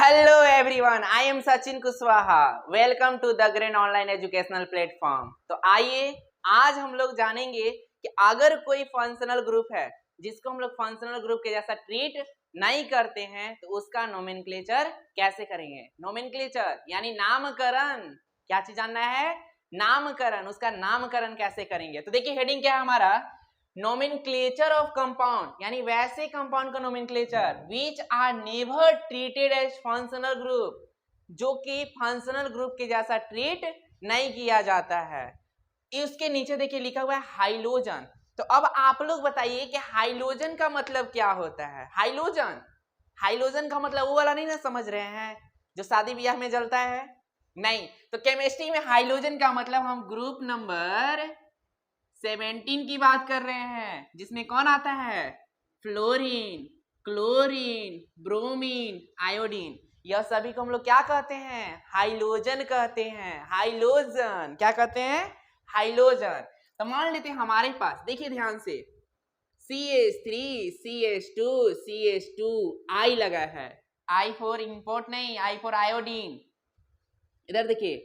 Hello everyone, I am Sachin Kushwaha. Welcome to the Grain online educational platform. तो आइए आज हम लोग जानेंगे कि अगर कोई फंक्शनल ग्रुप है जिसको हम लोग फंक्शनल ग्रुप के जैसा ट्रीट नहीं करते हैं तो उसका नोमेनक्लेचर कैसे करेंगे। नोमेनक्लेचर यानी नामकरण। क्या चीज जानना है? नामकरण। उसका नामकरण कैसे करेंगे। तो देखिए हेडिंग क्या है हमारा, नोमेनक्लेचर ऑफ कंपाउंड, यानी वैसे कंपाउंड का nomenclature which are never treated as functional group, जो कि फंक्शनल ग्रुप के जैसा ट्रीट नहीं किया जाता है। इसके नीचे देखिए लिखा हुआ है हाइलोजन। तो अब आप लोग बताइए कि हाइलोजन का मतलब क्या होता है। हाइलोजन, हाइलोजन का मतलब वो वाला नहीं ना समझ रहे हैं जो शादी ब्याह में जलता है, नहीं। तो केमिस्ट्री में हाइलोजन का मतलब हम ग्रुप नंबर 17 की बात कर रहे हैं, जिसमें कौन आता है? Fluorine, chlorine, bromine, iodine. यह सभी को हम लोग क्या कहते हैं? हाइलोजन कहते हैं। हाइलोजन क्या कहते हैं? हाइलोजन। तो मान लेते हैं हमारे पास, देखिए ध्यान से, CH3, CH2, CH2, I लगा है। I फॉर इंपोर्ट नहीं, I फॉर आयोडीन। इधर देखिए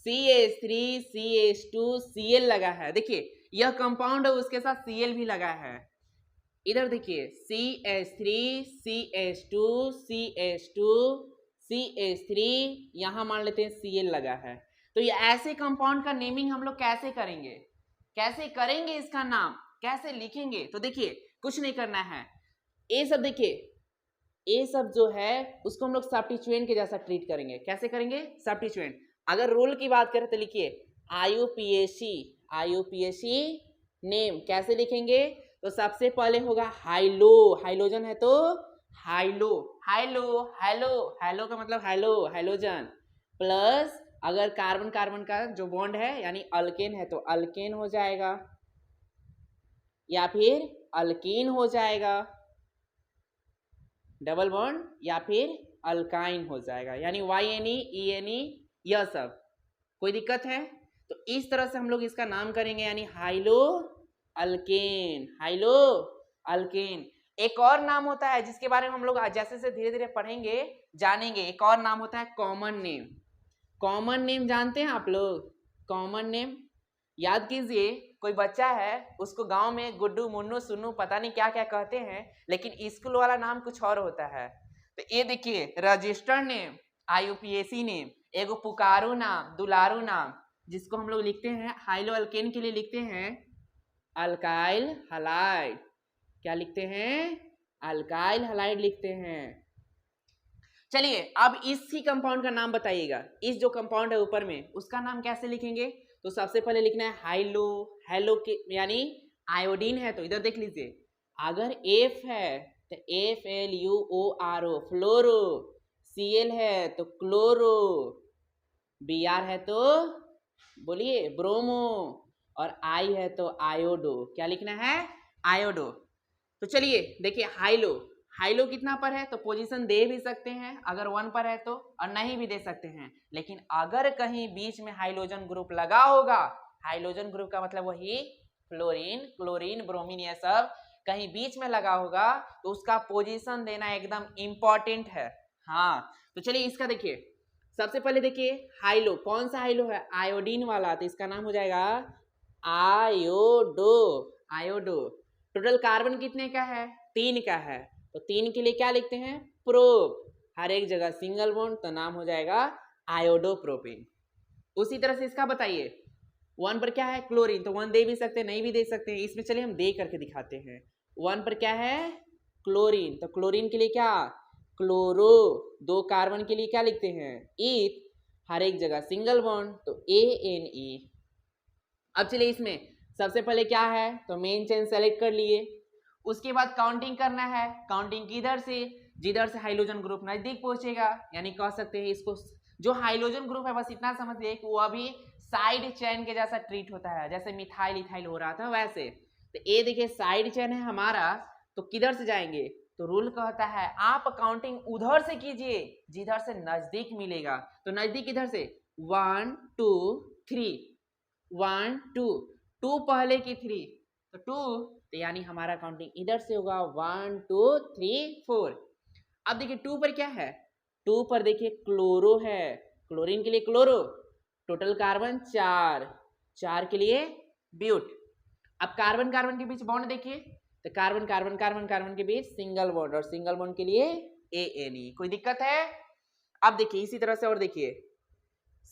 CH3, CH2, Cl लगा है। देखिए यह कंपाउंड है, उसके साथ Cl भी लगा है। इधर देखिए CH3, CH2, CH2, CH3, यहां मान लेते हैं Cl लगा है। तो ये ऐसे कंपाउंड का नेमिंग हम लोग कैसे करेंगे, कैसे करेंगे, इसका नाम कैसे लिखेंगे। तो देखिए कुछ नहीं करना है, ये सब देखिए, ये सब जो है उसको हम लोग सब्स्टिट्यूएंट के जैसा ट्रीट करेंगे। कैसे करेंगे? सब्स्टिट्यूएंट। अगर रूल की बात करें तो लिखिए IUPAC, IUPAC नेम कैसे लिखेंगे? तो सबसे पहले होगा हाइलो, हाइलोजन है तो हाइलो, हाइलो, हेलो, हेलो का मतलब हेलो, हाइलोजन, प्लस अगर कार्बन कार्बन का जो बॉन्ड है यानी अल्केन है तो अल्केन हो जाएगा, या फिर अल्कीन हो जाएगा, डबल बॉन्ड, या फिर अल्काइन हो जाएगा, यानी YNE, ENE, यह सब। कोई दिक्कत है? तो इस तरह से हम लोग इसका नाम करेंगे, यानी हाइलो अल्केन, हाइलो अल्केन। एक और नाम होता है जिसके बारे में हम लोग जैसे से धीरे धीरे पढ़ेंगे जानेंगे। एक और नाम होता है कॉमन नेम। कॉमन नेम जानते हैं आप लोग? कॉमन नेम याद कीजिए, कोई बच्चा है उसको गांव में गुड्डू, मुन्नू, सुन्नू पता नहीं क्या क्या कहते हैं, लेकिन स्कूल वाला नाम कुछ और होता है। तो ये देखिए रजिस्टर्ड नेम, IUPAC नेम, एगो पुकारू नाम, दुलारू नाम, जिसको हम लोग लिखते हैं हाइलो अल्केन के लिए लिखते हैं अल्काइल हलाइड। क्या लिखते हैं? अल्काइल हलाइड लिखते हैं। चलिए अब इसी कंपाउंड का नाम बताइएगा। इस जो कंपाउंड है ऊपर में उसका नाम कैसे लिखेंगे? तो सबसे पहले लिखना है हाइलो, हेलो के यानी आयोडीन है तो इधर देख लीजिए, अगर F है तो FLUORO, फ्लोरो, Cl है तो क्लोरो, Br है तो बोलिए ब्रोमो, और I है तो आयोडो। क्या लिखना है? आयोडो। तो चलिए देखिए हाइलो, हाइलो कितना पर है तो पोजीशन दे भी सकते हैं अगर 1 पर है तो, और नहीं भी दे सकते हैं। लेकिन अगर कहीं बीच में हाइलोजन ग्रुप लगा होगा, हाइलोजन ग्रुप का मतलब वही फ्लोरीन, क्लोरीन, ब्रोमीन, ये सब कहीं बीच में लगा होगा तो उसका पोजीशन देना एकदम इंपॉर्टेंट है। हाँ तो चलिए इसका देखिए, सबसे पहले देखिए हाइलो, कौन सा हाइलो है? आयोडीन वाला, तो इसका नाम हो जाएगा आयोडो, आयोडो। टोटल कार्बन कितने का है? 3 का है, तो 3 के लिए क्या लिखते हैं? प्रोप, हर एक जगह सिंगल बॉन्ड, तो नाम हो जाएगा आयोडोप्रोपेन। उसी तरह से इसका बताइए, 1 पर क्या है? क्लोरीन, तो 1 दे भी सकते हैं नहीं भी दे सकते हैं, इसमें चलिए हम दे करके दिखाते हैं। 1 पर क्या है? क्लोरीन, तो क्लोरीन के लिए क्या? क्लोरो, 2 कार्बन के लिए क्या लिखते हैं? ईथ, हर एक जगह सिंगल बॉन्ड, तो ANE। अब चलिए इसमें सबसे पहले क्या है तो मेन चेन सेलेक्ट कर लिए, उसके बाद काउंटिंग करना है। काउंटिंग किधर से? जिधर से हाइलोजन ग्रुप नजदीक पहुंचेगा, यानी कह सकते हैं इसको जो हाइलोजन ग्रुप है बस इतना समझिए कि वो अभी साइड चेन के जैसा ट्रीट होता है, जैसे मिथाइल इथाइल हो रहा था वैसे। तो ये देखिए साइड चेन है हमारा, तो किधर से जाएंगे? तो रूल कहता है आप काउंटिंग उधर से कीजिए जिधर से नजदीक मिलेगा। तो नजदीक किधर से? 1 2 3, 1 2, 2 पहले की 3, तो 2, तो यानी हमारा काउंटिंग इधर से होगा 1 2 3 4। अब देखिए 2 पर क्या है? 2 पर देखिए क्लोरो है, क्लोरीन के लिए क्लोरो, टोटल कार्बन 4, 4 के लिए ब्यूट। अब कार्बन कार्बन के बीच बॉन्ड देखिए, तो कार्बन कार्बन कार्बन कार्बन के बीच सिंगल बॉन्ड, और सिंगल बॉन्ड के लिए ANE। कोई दिक्कत है? अब देखिए इसी तरह से और देखिए,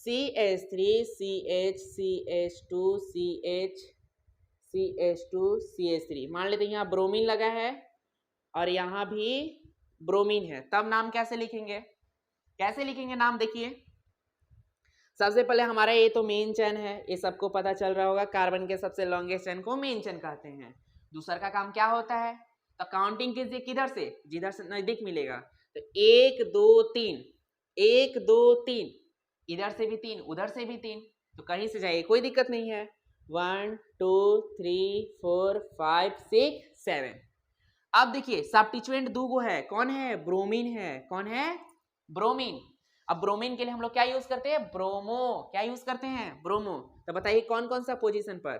CH3 CH CH2 CH CH2 CH3, मान लेते हैं यहाँ ब्रोमीन लगा है और यहाँ भी ब्रोमीन है, तब नाम कैसे लिखेंगे? कैसे लिखेंगे नाम? देखिए सबसे पहले हमारा ये तो मेन चेन है, ये सबको पता चल रहा होगा, कार्बन के सबसे लॉन्गेस्ट चेन को मेन चेन कहते हैं। दूसरा का काम क्या होता है? तो काउंटिंग कीजिए, किधर से? जिधर से नजदीक मिलेगा। तो 1 2 3, 1 2 3, इधर से भी 3, उधर से भी 3, तो कहीं से जाइए, कोई दिक्कत नहीं है। 1 2 3 4 5 6 7। अब देखिए सब्स्टिट्यूएंट दो गो है, कौन है? ब्रोमीन है। कौन है? ब्रोमीन। अब ब्रोमीन के लिए हम लोग क्या यूज करते हैं? ब्रोमो। क्या यूज करते हैं? ब्रोमो। तो बताइए कौन कौन सा पोजीशन पर?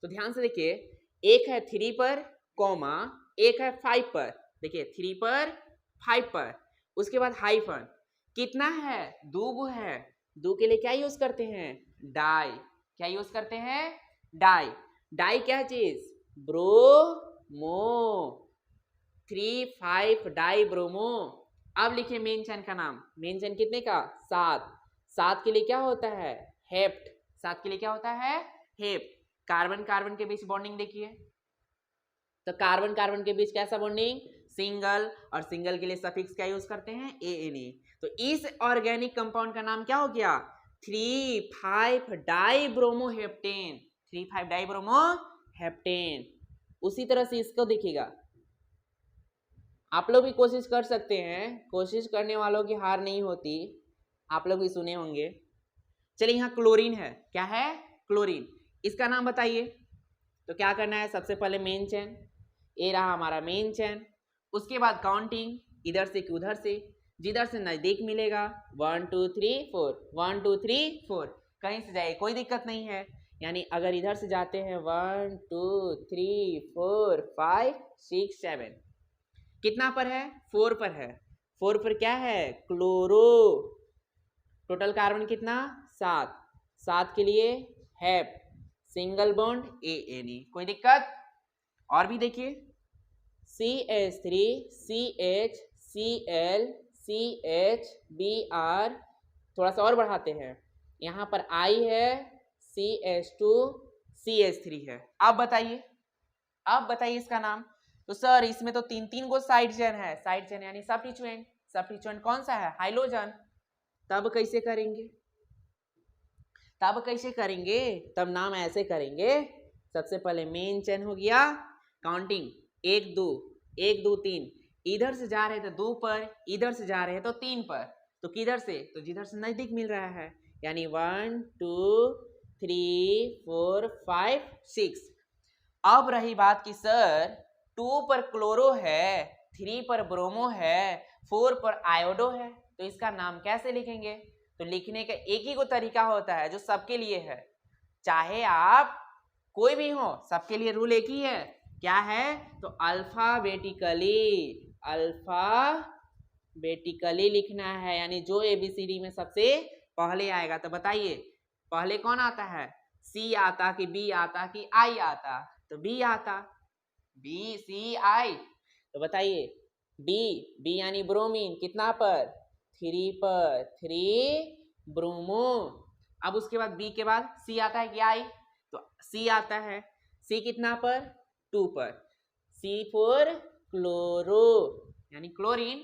तो ध्यान से देखिए, एक है 3 पर कॉमा, एक है 5 पर। देखिए 3 पर 5 पर, उसके बाद हाइफन। कितना है? 2 गो है। 2 के लिए क्या यूज करते हैं? डाई। क्या यूज करते हैं? डाई। डाई क्या चीज? ब्रोमो। 3 5 die bromo. अब लिखिए मेन चेन का नाम। मेन चेन कितने का? 7। 7 के लिए क्या होता है? हेप्ट। 7 के लिए क्या होता है? हेप्ट। कार्बन कार्बन के बीच बॉन्डिंग देखिए, तो कार्बन कार्बन के बीच कैसा बॉन्डिंग? सिंगल, और सिंगल के लिए सफिक्स क्या यूज करते हैं? ANE। तो इस ऑर्गेनिक कंपाउंड का नाम क्या हो गया? 3 5 die bromo heptane. 3 5 die bromo heptane. उसी तरह से इसको देखिएगा, आप लोग भी कोशिश कर सकते हैं, कोशिश करने वालों की हार नहीं होती, आप लोग भी सुने होंगे। चलिए यहाँ क्लोरीन है, क्या है? क्लोरीन। इसका नाम बताइए। तो क्या करना है? सबसे पहले मेन चेन, ये रहा हमारा मेन चेन, उसके बाद काउंटिंग, इधर से कि उधर से, जिधर से नजदीक मिलेगा। 1 2 3 4, 1 2 3 4, कहीं से जाए कोई दिक्कत नहीं है। यानी अगर इधर से जाते हैं 1 2 3 4 5 6 7, कितना पर है? 4 पर है। 4 पर क्या है? क्लोरो। टोटल कार्बन कितना? 7। 7 के लिए हेप, सिंगल बॉन्ड ANE। कोई दिक्कत? और भी देखिए, CH3 CH Cl CH Br, थोड़ा सा और बढ़ाते हैं, यहाँ पर I है, CH2 CH3 है। अब बताइए, अब बताइए इसका नाम। तो सर इसमें तो 3 गो साइड चेन है। साइड चेन यानी सब्स्टिट्यूएंट। सब्स्टिट्यूएंट कौन सा है? हाइड्रोजन। तब कैसे करेंगे? तब कैसे करेंगे? तब नाम ऐसे करेंगे, सबसे पहले मेन चेन हो गया, काउंटिंग 1 2 1 2 3, इधर से जा रहे थे 2 पर, इधर से जा रहे हैं तो 3 पर, तो किधर से? तो जिधर से नजदीक मिल रहा है, यानी 1 2 3 4 5 6। अब रही बात कि सर 2 पर क्लोरो है, 3 पर ब्रोमो है, 4 पर आयोडो है, तो इसका नाम कैसे लिखेंगे? तो लिखने का एक ही को तरीका होता है जो सबके लिए है, चाहे आप कोई भी हो, सबके लिए रूल एक ही है। क्या है? तो अल्फाबेटिकली, अल्फाबेटिकली लिखना है, यानी जो ABCD में सबसे पहले आएगा। तो बताइए पहले कौन आता है? C आता कि B आता कि I आता? तो B आता, BCI। तो बताइए B यानी ब्रोमीन, कितना पर? 3 पर, 3 ब्रोमो। अब उसके बाद B के बाद C आता है कि I? तो C आता है। C कितना पर? 2 पर। C4 क्लोरो, यानी क्लोरीन,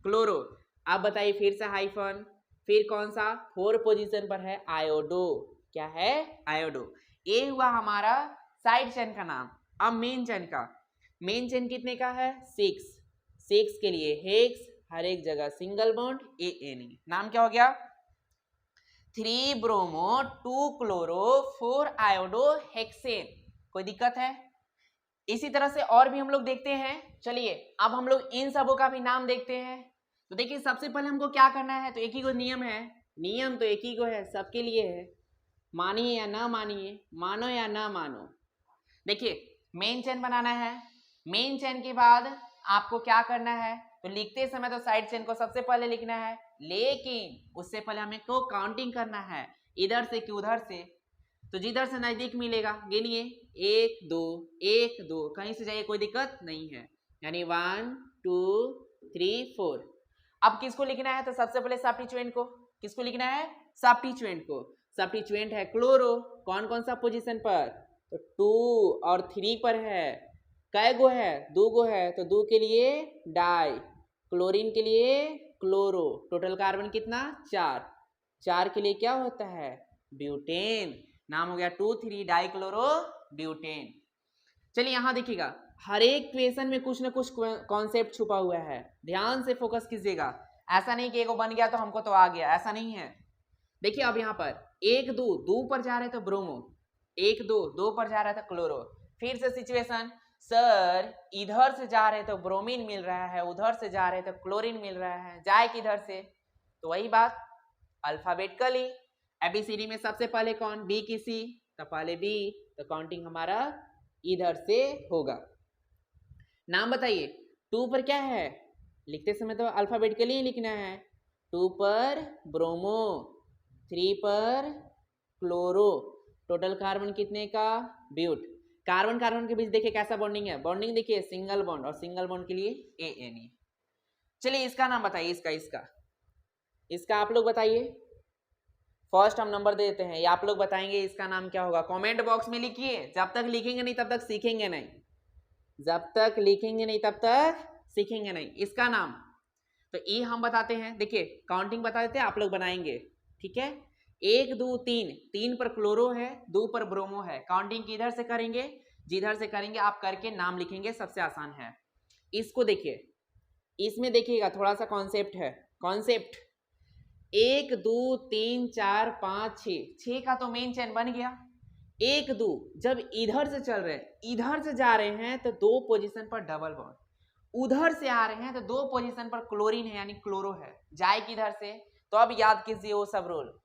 क्लोरो। अब बताइए फिर से हाइफन, फिर कौन सा? 4 पोजीशन पर है आयोडो। क्या है? आयोडो। ये हुआ हमारा साइड चेन का नाम। अब मेन चेन का, मेन चेन कितने का है? 6। 6 के लिए हेक्स, हर एक जगह सिंगल बॉन्ड ANE। नाम क्या हो गया? 3 ब्रोमो 2 क्लोरो 4 आयोडो हेक्सेन। कोई दिक्कत है? इसी तरह से और भी हम लोग देखते हैं। चलिए अब हम लोग इन सबों का भी नाम देखते हैं। तो देखिए सबसे पहले हमको क्या करना है, तो एक ही को नियम है, नियम तो एक ही को है, सबके लिए है, मानिए या ना मानिए, मानो या ना मानो। देखिए मेन चेन बनाना है, मेन चेन के बाद आपको क्या करना है, तो लिखते समय तो साइड चेन को सबसे पहले लिखना है, लेकिन उससे पहले हमें को काउंटिंग करना है, इधर से कि उधर से। तो जिधर से नजदीक मिलेगा गिनिए, 1 2 1 2, कहीं से जाइए कोई दिक्कत नहीं है, यानी 1 2 3 4। अब किसको लिखना है? तो सबसे पहले सब्स्टिट्यूएंट को, किसको लिखना है? सब्स्टिट्यूएंट को। सब्स्टिट्यूएंट है क्लोरो, कौन कौन सा पोजीशन पर? तो 2 और 3 पर है। कै गो है? 2 गो है, तो 2 के लिए डाई, क्लोरीन के लिए क्लोरो, टोटल कार्बन कितना? 4। 4 के लिए क्या होता है? ब्यूटेन, नाम हो गया 2,3 डाइक्लोरो ब्यूटेन। चलिए यहां देखिएगा, हर एक क्वेश्चन में कुछ ना कुछ कॉन्सेप्ट छुपा हुआ है, ध्यान से फोकस कीजिएगा। ऐसा नहीं कि एगो बन गया तो हमको तो आ गया, ऐसा नहीं है। देखिए अब यहाँ पर 1 2 2 पर जा रहे थे ब्रोमो, 1 2 2 पर जा रहा था क्लोरो। फिर से सिचुएशन, सर इधर से जा रहे तो ब्रोमीन मिल रहा है, उधर से जा रहे तो क्लोरीन मिल रहा है, जाए किधर से? तो वही बात, अल्फाबेटिकली एबीसीडी में सबसे पहले कौन? बी की सी, तो पहले बी, तो काउंटिंग हमारा इधर से होगा। नाम बताइए, 2 पर क्या है? लिखते समय तो अल्फाबेटिकली ही लिखना है। 2 पर ब्रोमो, 3 पर क्लोरो, टोटल कार्बन कितने का? ब्यूट। कार्बन कार्बन के बीच देखिए कैसा बॉन्डिंग है, बॉन्डिंग देखिए सिंगल बॉन्ड, और सिंगल बॉन्ड के लिए ANE। चलिए इसका नाम बताइए, इसका आप लोग बताइए। फर्स्ट हम नंबर दे देते हैं, ये आप लोग बताएंगे इसका नाम क्या होगा, कमेंट बॉक्स में लिखिए। जब तक लिखेंगे नहीं तब तक सीखेंगे नहीं, जब तक लिखेंगे नहीं तब तक सीखेंगे नहीं। इसका नाम तो ई हम बताते हैं, देखिए काउंटिंग बता देते हैं, आप लोग बनाएंगे, ठीक है? 1 2 3, 3 पर क्लोरो है, 2 पर ब्रोमो है। काउंटिंग किधर से करेंगे? जिधर से करेंगे आप करके नाम लिखेंगे, सबसे आसान है। इसको देखिए, इसमें देखिएगा थोड़ा सा कॉन्सेप्ट है, कॉन्सेप्ट 1 2 3 4 5 6, 6 का तो मेन चेन बन गया। 1 2 जब इधर से चल रहे हैं, इधर से जा रहे हैं तो 2 पोजीशन पर डबल बॉन्ड, उधर से आ रहे हैं तो 2 पोजीशन पर क्लोरीन है यानी क्लोरो है, जाए किधर से? तो अब याद कीजिए वो सब रूल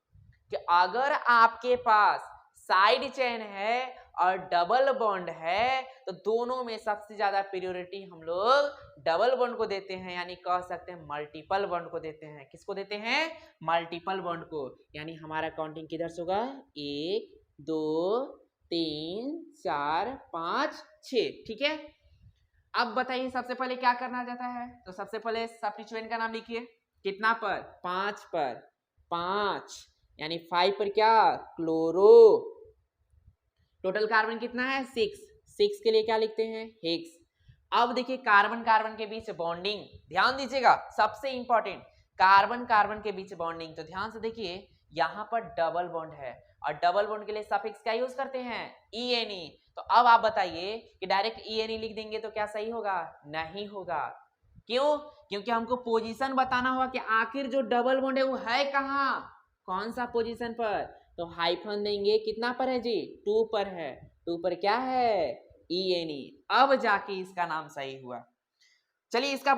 कि अगर आपके पास साइड चेन है और डबल बॉन्ड है तो दोनों में सबसे ज्यादा प्रायोरिटी हम लोग डबल बॉन्ड को देते हैं, यानी कह सकते हैं मल्टीपल बॉन्ड को देते हैं। किसको देते हैं? मल्टीपल बॉन्ड को। यानी हमारा काउंटिंग किधर से होगा? 1 2 3 4 5 6, ठीक है? अब बताइए सबसे पहले क्या करना जाता है? तो सबसे पहले सब्स्टिट्यूएंट का नाम लिखिए, कितना पर? 5 पर, 5 यानी 5 पर क्या? क्लोरो, टोटल कार्बन कितना है? 6, 6 के लिए क्या लिखते हैं? हेक्स। अब देखिए कार्बन कार्बन के बीच बॉन्डिंग, ध्यान दीजिएगा, सबसे इंपॉर्टेंट कार्बन कार्बन के बीच बॉन्डिंग। तो ध्यान से देखिए, यहां पर डबल बॉन्ड है और डबल बॉन्ड के लिए सफिक्स क्या यूज करते हैं? ENE। तो अब आप बताइए कि डायरेक्ट ENE लिख देंगे तो क्या सही होगा? नहीं होगा। क्यों? क्योंकि हमको पोजीशन बताना होगा कि आखिर जो डबल बॉन्ड है वो है कहाँ, कौन सा पोजीशन पर। तो हाइफन देंगे, कितना पर है जी? 2 पर है, 2 पर क्या है? ENE। अब जाके इसका नाम सही हुआ। चलिए इसका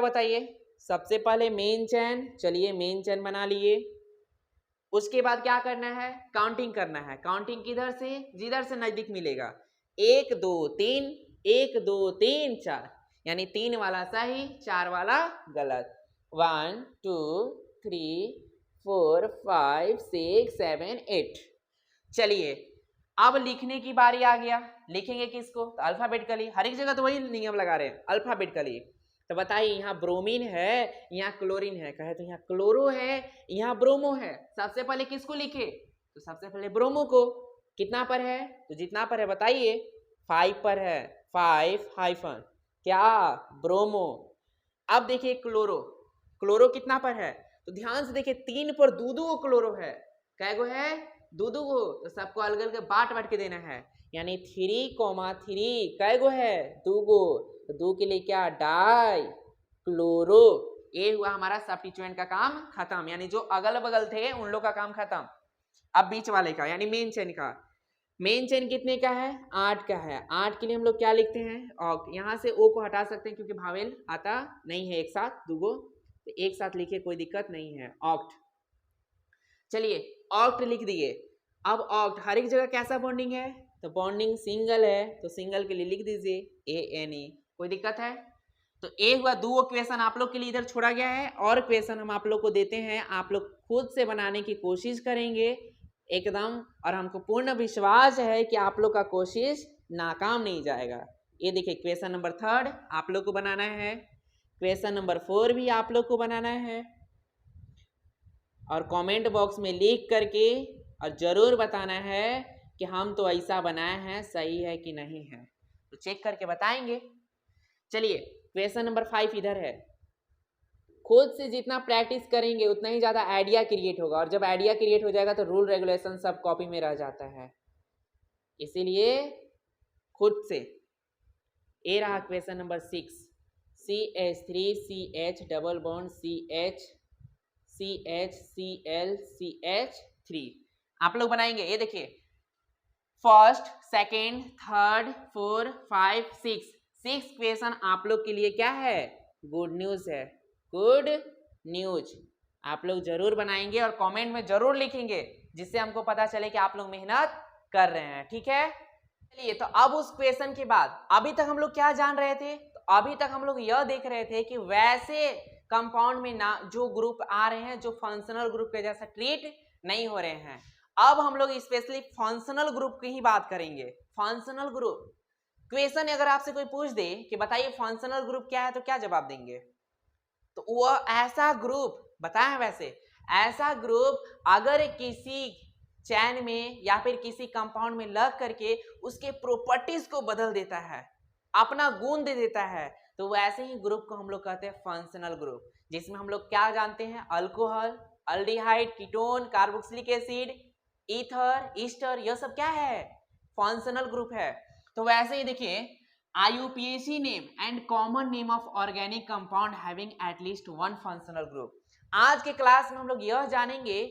बताइए, सबसे पहले मेन चैन, चलिए मेन चैन बना लिए। उसके बाद क्या करना है? काउंटिंग करना है। काउंटिंग किधर से? जिधर से नजदीक मिलेगा। 1 2 3, 1 2 3 4, यानी 3 वाला सही, 4 वाला गलत। 1 2 3 4 5 6 7 8। चलिए अब लिखने की बारी आ गया, लिखेंगे किसको? तो अल्फाबेटिकली, हर एक जगह तो वही नियम लगा रहे हैं, अल्फाबेटिकली। तो बताइए, यहाँ ब्रोमीन है, यहाँ क्लोरीन है, कहे तो यहाँ क्लोरो है, यहाँ ब्रोमो है। सबसे पहले किसको लिखे? तो सबसे पहले ब्रोमो को। कितना पर है? तो जितना पर है बताइए। 5 पर है, 5 हाइफन क्या? ब्रोमो। अब देखिए क्लोरो, क्लोरो कितना पर है? तो ध्यान से देखिए, 3 पर दो क्लोरो है, कै गो है? दो गो, तो सबको अलग अलग बांट के देना है, यानी 3,3 कै गो है? 2 गो, तो 2 के लिए क्या? Die chloro. ये हुआ हमारा सब्स्टिट्यूएंट का काम खत्म, यानी जो अगल बगल थे उन लोग का काम खत्म। अब बीच वाले का यानी मेन चेन का, मेन चेन कितने का है? 8 का है। 8 के लिए हम लोग क्या लिखते हैं? ऑक्ट। यहाँ से ओ को हटा सकते हैं क्योंकि भावेल आता नहीं है एक साथ, दूगो, तो एक साथ लिखे, कोई दिक्कत नहीं है, ऑक्ट। चलिए ऑक्ट लिख दिए। अब ऑक्ट हर एक जगह कैसा बॉन्डिंग है? तो बॉन्डिंग सिंगल है, तो सिंगल के लिए लिख दीजिए ANE, कोई दिक्कत है? तो ये हुआ दो क्वेश्चन आप लोग के लिए इधर छोड़ा गया है, और क्वेश्चन हम आप लोग को देते हैं, आप लोग खुद से बनाने की कोशिश करेंगे एकदम, और हमको पूर्ण विश्वास है कि आप लोग का कोशिश नाकाम नहीं जाएगा। ये देखिए क्वेश्चन नंबर 3 आप लोग को बनाना है, क्वेश्चन नंबर 4 भी आप लोग को बनाना है, और कमेंट बॉक्स में लिख करके और जरूर बताना है कि हम तो ऐसा बनाए हैं, सही है कि नहीं है, तो चेक करके बताएंगे। चलिए क्वेश्चन नंबर 5 इधर है। खुद से जितना प्रैक्टिस करेंगे उतना ही ज्यादा आइडिया क्रिएट होगा, और जब आइडिया क्रिएट हो जाएगा तो रूल रेगुलेशन सब कॉपी में रह जाता है, इसीलिए खुद से। ये रहा question number 6, CH3CH double bond CH3। आप लोग बनाएंगे, ये देखिए फर्स्ट, सेकेंड, थर्ड, 4, 5, 6 क्वेश्चन आप लोग के लिए क्या है, गुड न्यूज है, गुड न्यूज। आप लोग जरूर बनाएंगे और कमेंट में जरूर लिखेंगे, जिससे हमको पता चले कि आप लोग मेहनत कर रहे हैं, ठीक है। चलिए तो अब उस क्वेश्चन के बाद अभी तक हम लोग क्या जान रहे थे, तो अभी तक हम लोग यह देख रहे थे कि वैसे कंपाउंड में ना जो ग्रुप आ रहे हैं जो फंक्शनल ग्रुप के जैसा ट्रीट नहीं हो रहे हैं। अब हम लोग स्पेशली फंक्शनल ग्रुप की ही बात करेंगे। फंक्शनल ग्रुप क्वेश्चन अगर आपसे कोई पूछ दे कि बताइए फंक्शनल ग्रुप क्या है, तो क्या जवाब देंगे, तो वह ऐसा ग्रुप बताएं, वैसे ऐसा ग्रुप अगर किसी चैन में या फिर किसी कंपाउंड में लग करके उसके प्रॉपर्टीज को बदल देता है, अपना गुण दे देता है, तो वैसे ही ग्रुप को हम लोग कहते हैं फंक्शनल ग्रुप, जिसमें हम लोग क्या जानते हैं, alcohol, aldehyde, ketone, carboxylic acid, ether, Easter, यह सब क्या है, फंक्शनल ग्रुप है। तो वैसे ही देखिए IUPAC name and common name of organic compound having at least one functional group. आज के क्लास में हम लोग यह जानेंगे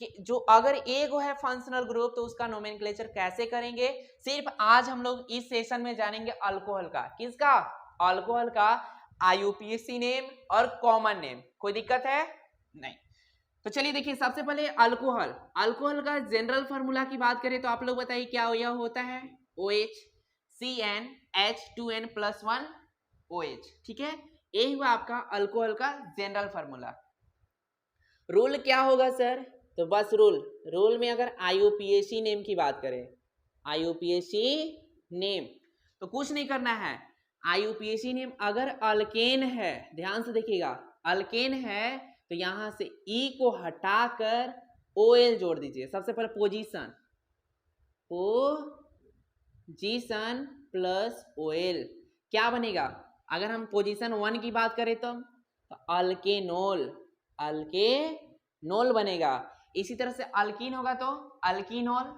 कि जो अगर एक है फंक्शनल ग्रुप तो उसका नोमेनक्लेचर कैसे करेंगे। सिर्फ आज हम लोग इस सेशन में जानेंगे अल्कोहल का, किसका, अल्कोहल का IUPAC नेम और कॉमन नेम। कोई दिक्कत है नहीं। तो चलिए देखिए सबसे पहले अल्कोहल, अल्कोहल का जनरल फार्मूला की बात करें तो आप लोग बताइए क्या यह होता है, OH CnH2n+1 OH, ठीक है। यही हुआ आपका अल्कोहल का जनरल फार्मूला। रूल क्या होगा सर, तो बस रूल में अगर IUPAC नेम की बात करें, IUPAC नेम, तो कुछ नहीं करना है। IUPAC नेम अगर अल्केन है, ध्यान से देखिएगा, अल्केन है तो यहां से E को हटाकर OL जोड़ दीजिए। सबसे पहले पोजीशन प्लस OL क्या बनेगा, अगर हम पोजीशन 1 की बात करें तो अल्केनोल बनेगा। इसी तरह से अल्कीन होगा तो अल्कीनोल,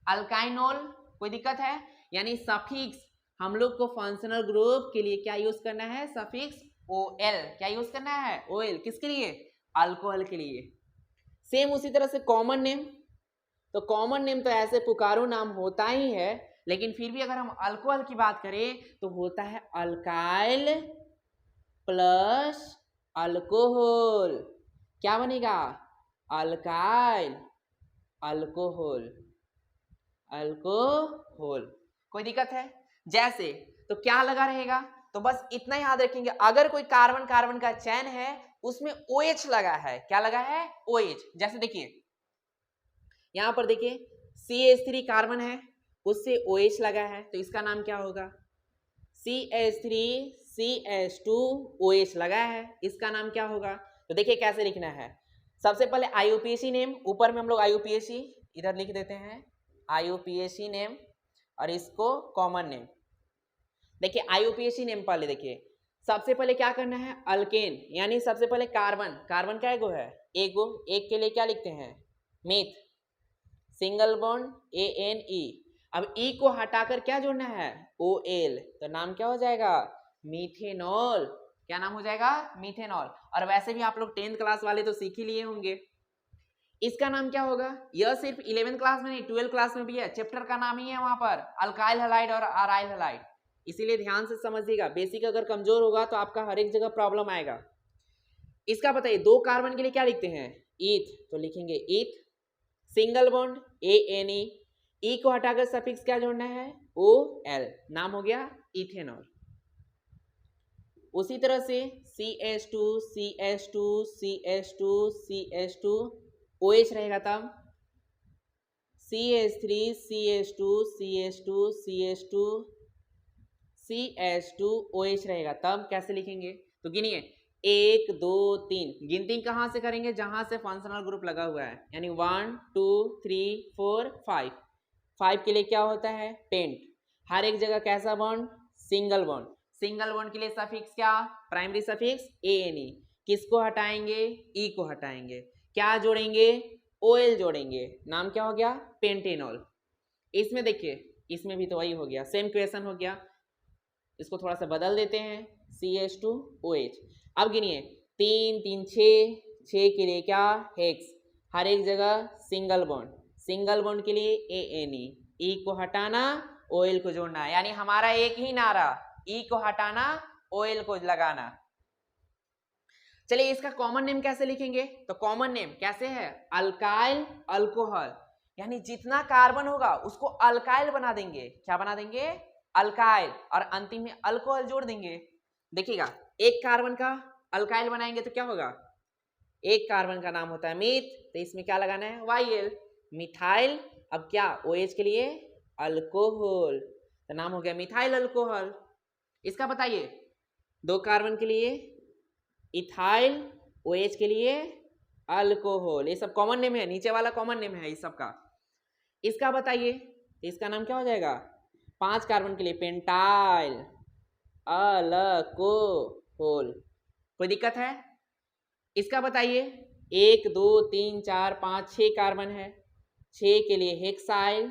अल्काइनोल। कोई दिक्कत है, यानी सफिक्स हम लोग को फंक्शनल ग्रुप के लिए क्या यूज करना है, सफिक्स OL, क्या यूज करना है, OL, किसके लिए, अल्कोहल के लिए। सेम उसी तरह से कॉमन नेम, तो कॉमन नेम तो ऐसे पुकारो नाम होता ही है, लेकिन फिर भी अगर हम अल्कोहल की बात करें तो होता है अल्काइल प्लस अल्कोहल, क्या बनेगा, अल्काइल अल्कोहल, कोई दिक्कत है, जैसे तो क्या लगा रहेगा, तो बस इतना याद रखेंगे, अगर कोई कार्बन कार्बन का चैन है उसमें OH लगा है, क्या लगा है, OH। जैसे देखिए यहां पर देखिए CH3 कार्बन है, उससे OH लगा है, तो इसका नाम क्या होगा, CH3CH2OH लगा है, इसका नाम क्या होगा। तो देखिए कैसे लिखना है, सबसे पहले IUPAC नेम, ऊपर में हम लोग IUPAC इधर लिख देते हैं, IUPAC नेम, और इसको कॉमन नेम। देखिए IUPAC नेम पहले देखिए, सबसे पहले क्या करना है, अल्केन, यानी सबसे पहले कार्बन का एगो है, एक के लिए क्या लिखते हैं, मीथ, सिंगल बॉन्ड ANE। अब E को हटाकर क्या जोड़ना है, OL, तो नाम क्या हो जाएगा, मीथेनॉल। क्या नाम हो जाएगा, मीथेनॉल। और वैसे भी आप लोग 10th क्लास वाले तो सीख ही लिए होंगे, इसका नाम क्या होगा, यह सिर्फ 11th क्लास में नहीं 12th क्लास में भी है, चैप्टर का नाम ही है वहां पर, अल्काइल हैलाइड और अराइल हैलाइड। इसीलिए ध्यान से समझिएगा, बेसिक अगर कमजोर होगा तो आपका हर एक जगह प्रॉब्लम आएगा। इसका बताइए, 2 कार्बन के लिए क्या लिखते हैं, ईथ, तो लिखेंगे ईथ, सिंगल बॉन्ड ANE, E को हटाकर सफिक्स क्या जोड़ना है, OL, नाम हो गया इथेनॉल। उसी तरह से CH2 CH2 CH2 CH2 OH रहेगा तब CH3 CH2 CH2 CH2 CH2 OH रहेगा तब कैसे लिखेंगे? तो गिनिए 1 2 3 गिनती कहाँ से करेंगे? जहां से फंक्शनल ग्रुप लगा हुआ है, यानी 1 2 3 4 5। 5 के लिए क्या होता है? पेंट। हर एक जगह कैसा bond? Single bond. Single bond के लिए सफिक्स क्या? Primary suffix ANE। किसको हटाएंगे? E को हटाएंगे। क्या जोड़ेंगे? OL जोड़ेंगे। नाम क्या हो गया? पेंटेनॉल। इसमें देखिए, इसमें भी तो वही हो गया, सेम क्वेश्चन हो गया। इसको थोड़ा सा बदल देते हैं, CH2OH। अब गिनिए 3 3 6 6 के लिए क्या? हेक्स। हर एक जगह सिंगल बॉन्ड। सिंगल बॉन्ड के लिए ANE। E को हटाना, OL को जोड़ना, यानी हमारा एक ही नारा, E को हटाना, OL को लगाना। चलिए इसका कॉमन नेम कैसे लिखेंगे? तो कॉमन नेम कैसे है? अल्काइल अल्कोहल, यानी जितना कार्बन होगा उसको अल्काइल बना देंगे। क्या बना देंगे? अल्काइल, और अंतिम में अल्कोहल जोड़ देंगे। देखिएगा, एक कार्बन का अल्काइल बनाएंगे तो क्या होगा? एक कार्बन का नाम होता है मीथ, तो इसमें क्या लगाना है? YL, methyl. अब क्या? OH के लिए अल्कोहल, तो नाम हो गया मिथाइल अल्कोहल। इसका बताइए, दो कार्बन के लिए इथाइल, OH के लिए अल्कोहल। ये सब कॉमन नेम है, नीचे वाला कॉमन नेम है इस सब का। इसका बताइए, इसका नाम क्या हो जाएगा? 5 कार्बन के लिए पेंटाइल अल्कोहल। कोई दिक्कत है? इसका बताइए, 1 2 3 4 5 6 कार्बन है, 6 के लिए हेक्साइल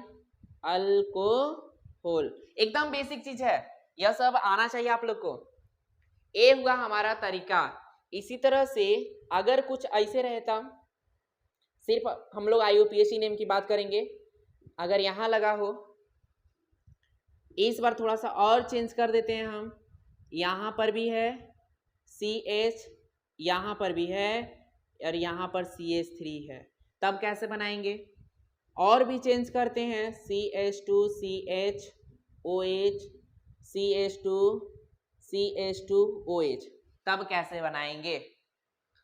अल्कोहल। एकदम बेसिक चीज है, यह सब आना चाहिए आप लोग को। ये हुआ हमारा तरीका। इसी तरह से अगर कुछ ऐसे रहता, सिर्फ हम लोग IUPAC नेम की बात करेंगे, अगर यहाँ लगा हो, इस बार थोड़ा सा और चेंज कर देते हैं हम। यहाँ पर भी है CH, यहाँ पर भी है, और यहाँ पर CH3 है, तब कैसे बनाएंगे? और भी चेंज करते हैं, CH2 CH OH CH2 CH2 OH, तब कैसे बनाएंगे?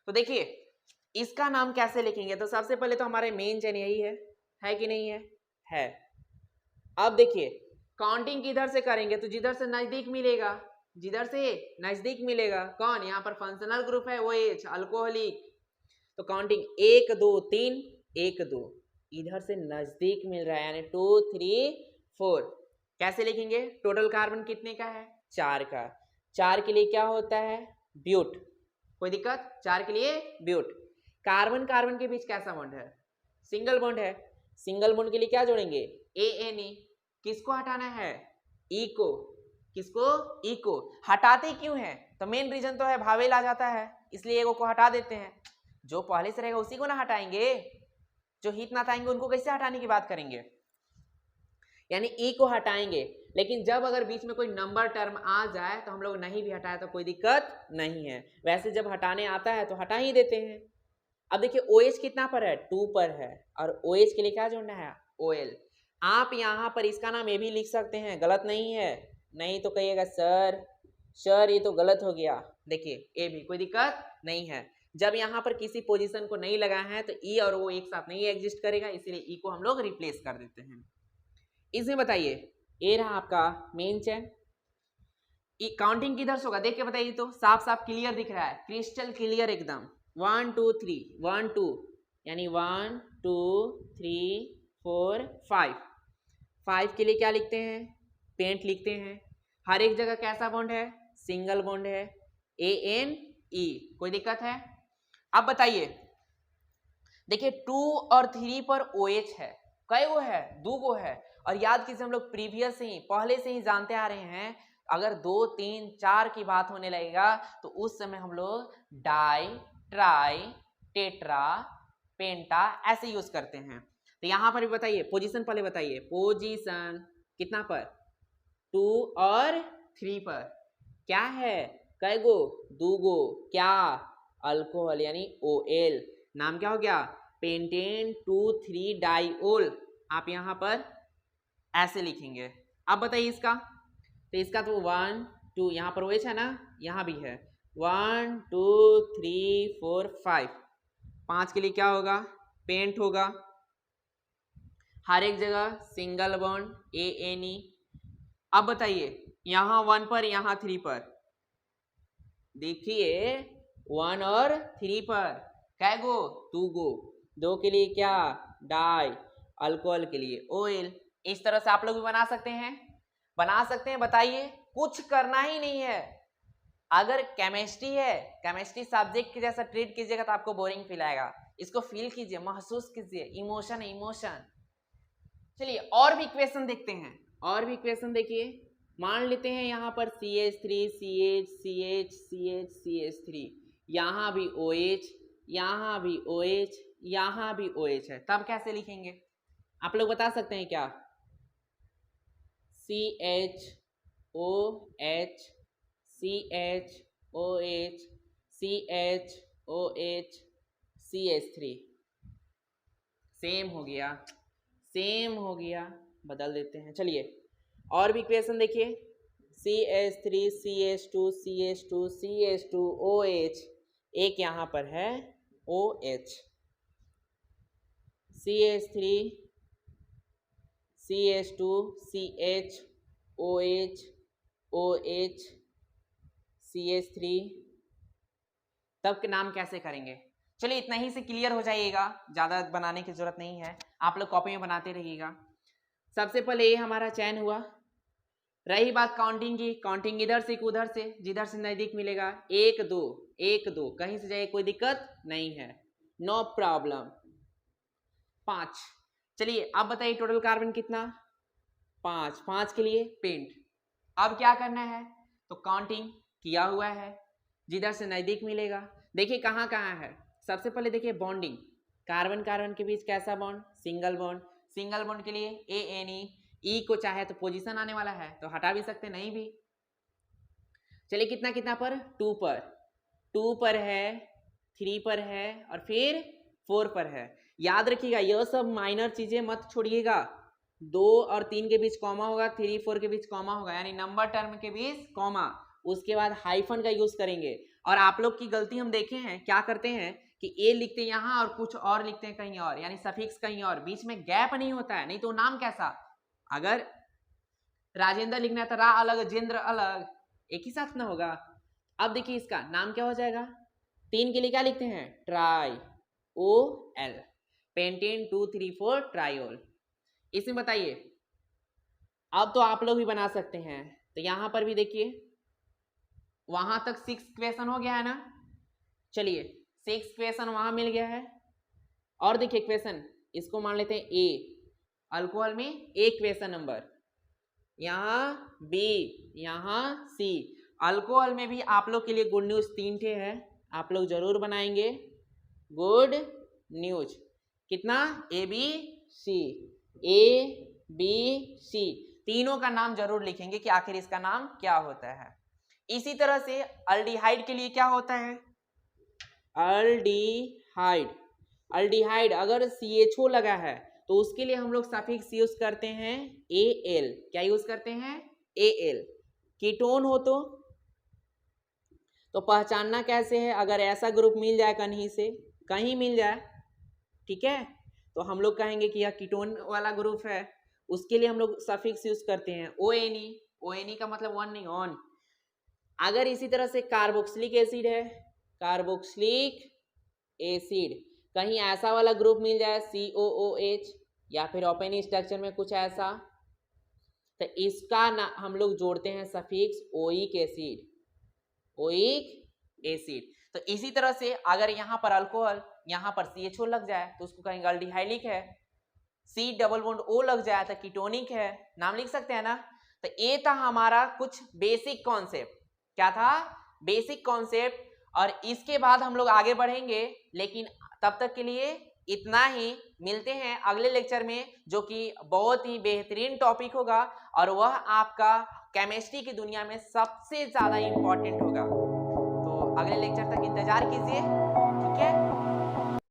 तो देखिए इसका नाम कैसे लिखेंगे? तो सबसे पहले तो हमारे मेन चेन यही है कि नहीं है? है। अब देखिए काउंटिंग किधर से करेंगे? तो जिधर से नजदीक मिलेगा, जिधर से नजदीक मिलेगा। कौन? यहाँ पर फंक्शनल ग्रुप है OH, अल्कोहलिक। तो काउंटिंग 1 2 3 1 2, इधर से नजदीक मिल रहा है, यानी 2 3 4। कैसे लिखेंगे? टोटल कार्बन कितने का है? 4 का। 4 के लिए क्या होता है? ब्यूट। कोई दिक्कत? 4 के लिए ब्यूट। कार्बन कार्बन के बीच कैसा बॉन्ड है? सिंगल बॉन्ड है। सिंगल बॉन्ड के लिए क्या जोड़ेंगे? ANE। किसको हटाना है? E को। किसको? E को। हटाते क्यों है? तो मेन रीजन तो है भावेल आ जाता है, इसलिए एगो को हटा देते हैं। जो पहले से रहेगा उसी को ना हटाएंगे, जो हित ना आएंगे उनको कैसे हटाने की बात करेंगे? यानी E को हटाएंगे, लेकिन जब अगर बीच में कोई नंबर टर्म आ जाए तो हम लोग नहीं भी हटाए तो कोई दिक्कत नहीं है। वैसे जब हटाने आता है तो हटा ही देते हैं। अब देखिए OH कितना पर है? 2 पर है, और OH के लिए क्या जोड़ना है? OL। आप यहाँ पर इसका नाम ये भी लिख सकते हैं, गलत नहीं है। नहीं तो कहिएगा सर ये तो गलत हो गया। देखिए ये भी कोई दिक्कत नहीं है। जब यहाँ पर किसी पोजीशन को नहीं लगा है तो E और O एक साथ नहीं एग्जिस्ट करेगा, इसलिए E को हम लोग रिप्लेस कर देते हैं। इसमें बताइए, ये रहा आपका मेन चेन। काउंटिंग किधर से होगा? देख के बताइए, तो साफ साफ क्लियर दिख रहा है, क्रिस्टल क्लियर एकदम। 1 2 3 1 2, यानी 1 2 3 4 5। 5 के लिए क्या लिखते हैं? पेंट लिखते हैं। हर एक जगह कैसा बॉन्ड है? सिंगल बॉन्ड है, ANE। कोई दिक्कत है? अब बताइए, देखिए 2 और 3 पर OH है, कई गो है? 2 गो है। और याद कीजिए, हम लोग प्रीवियस से ही पहले से ही जानते आ रहे हैं, अगर 2 3 4 की बात होने लगेगा तो उस समय हम लोग डाई ट्राई टेट्रा पेंटा ऐसे यूज करते हैं। तो यहां पर भी बताइए, पोजीशन पहले बताइए, पोजीशन कितना पर? 2 और 3 पर। क्या है? कई गो? 2 गो। क्या? अल्कोहल, यानी OL। नाम क्या हो गया? Pentane 2,3 diol. आप यहां पर ऐसे लिखेंगे। अब बताइए इसका, तो इसका तो 1 2, यहाँ पर OH है ना, यहाँ भी है 1 2 3 4 5, 5 के लिए क्या होगा, पेंट होगा, हर एक जगह सिंगल बॉन्ड ANE। अब बताइए यहाँ 1 पर, यहाँ 3 पर, देखिए 1 और 3 पर क्या गो, 2 गो, 2 के लिए क्या, डाई, अल्कोहल के लिए OL। इस तरह से आप लोग भी बना सकते हैं, बना सकते हैं। बताइए, कुछ करना ही नहीं है। अगर केमिस्ट्री है, केमिस्ट्री सब्जेक्ट के जैसा ट्रीट कीजिएगा तो आपको बोरिंग फील आएगा। इसको फील कीजिए, महसूस कीजिए, इमोशन है इमोशन। चलिए और भी इक्वेशन देखते हैं, और भी इक्वेशन देखिए। मान लेते हैं यहाँ पर CH3 CH CH CH CH3, यहाँ भी OH, यहाँ भी OH, यहाँ भी OH है, तब कैसे लिखेंगे आप लोग बता सकते हैं क्या? CHOH CHOH CHOH CH3, same हो गया, सेम हो गया, बदल देते हैं। चलिए और भी इक्वेशन देखिए, CH3 CH2 CH2 CH2 OH, एक यहाँ पर है OH, CH3 CH2 CH OH OH CH3, तब के नाम कैसे करेंगे? चलिए इतना ही से क्लियर हो जाइएगा, ज़्यादा बनाने की जरूरत नहीं है, आप लोग कॉपी में बनाते रहिएगा। सबसे पहले ये हमारा चयन हुआ। रही बात काउंटिंग की, काउंटिंग इधर से उधर से, जिधर से नज़दीक मिलेगा 1 2 1 2, कहीं से जाए कोई दिक्कत नहीं है, नो प्रॉब्लम। 5, चलिए अब बताइए टोटल कार्बन कितना, 5, 5 के लिए पेंट। अब क्या करना है, तो काउंटिंग किया हुआ है, जिधर से नज़दीक मिलेगा। देखिए कहाँ कहाँ है, सबसे पहले देखिए बॉन्डिंग, कार्बन कार्बन के बीच कैसा bond, single bond, single bond के लिए ANE, E को चाहे तो पोजीशन आने वाला है तो हटा भी सकते, नहीं भी। चलिए कितना कितना पर, 2 पर, 2 पर है, 3 पर है और फिर 4 पर है। याद रखिएगा यह सब माइनर चीजें मत छोड़िएगा, 2 और 3 के बीच कॉमा होगा, 3 4 के बीच कॉमा होगा, यानी नंबर टर्म के बीच कॉमा, उसके बाद हाइफन का यूज करेंगे। और आप लोग की गलती हम देखे हैं, क्या करते हैं कि A लिखते हैं यहाँ और कुछ और लिखते हैं कहीं और, यानी सफिक्स कहीं और, बीच में गैप नहीं होता है, नहीं तो नाम कैसा, अगर राजेंद्र लिखना है तो रा अलग जेंद्र अलग, एक ही साथ ना होगा। अब देखिए इसका नाम क्या हो जाएगा, 3 के लिए क्या लिखते हैं, ट्राई OL, पेंटेन 2 3 4 ट्राइओल। इसमें बताइए, अब तो आप लोग भी बना सकते हैं, तो यहां पर भी देखिए, वहां तक 6 क्वेश्चन हो गया है ना। चलिए 6 क्वेश्चन वहां मिल गया है, और देखिए क्वेश्चन इसको मान लेते हैं A, अल्कोहल में A क्वेश्चन नंबर, यहाँ B, यहाँ C। अल्कोहल में भी आप लोग के लिए गुड न्यूज 3 ठे है, आप लोग जरूर बनाएंगे गुड न्यूज। कितना, ABC, ABC, तीनों का नाम जरूर लिखेंगे कि आखिर इसका नाम क्या होता है। इसी तरह से अल्डिहाइड के लिए क्या होता है, अल्डिहाइड, अल्डिहाइड अगर CHO लगा है तो उसके लिए हम लोग सफिक्स यूज करते हैं AL, क्या यूज करते हैं AL। कीटोन हो तो पहचानना कैसे है, अगर ऐसा ग्रुप मिल जाए कहीं से, कहीं मिल जाए, ठीक है, तो हम लोग कहेंगे कि यह कीटोन वाला ग्रुप है, उसके लिए हम लोग सफिक्स यूज करते हैं ONE, ONE का मतलब वन नहीं, ऑन। अगर इसी तरह से कार्बोक्सिलिक एसिड है, कार्बोक्सिलिक एसिड, कहीं ऐसा वाला ग्रुप मिल जाए COOH, या फिर ओपन स्ट्रक्चर में कुछ ऐसा, तो इसका ना हम लोग जोड़ते हैं suffix oic acid, oic acid. तो इसी तरह से अगर यहाँ पर अल्कोहल, यहाँ पर CHO लग जाए तो उसको कहेंगे अल्डिहाइलिक है, C डबल बॉन्ड O लग जाए तो कीटोनिक है, नाम लिख सकते हैं ना। तो ये था हमारा कुछ बेसिक कॉन्सेप्ट, क्या था, बेसिक कॉन्सेप्ट, और इसके बाद हम लोग आगे बढ़ेंगे, लेकिन तब तक के लिए इतना ही। मिलते हैं अगले लेक्चर में, जो कि बहुत ही बेहतरीन टॉपिक होगा, और वह आपका केमिस्ट्री की दुनिया में सबसे ज्यादा इंपॉर्टेंट होगा। तो अगले लेक्चर तक इंतजार कीजिए, ठीक है।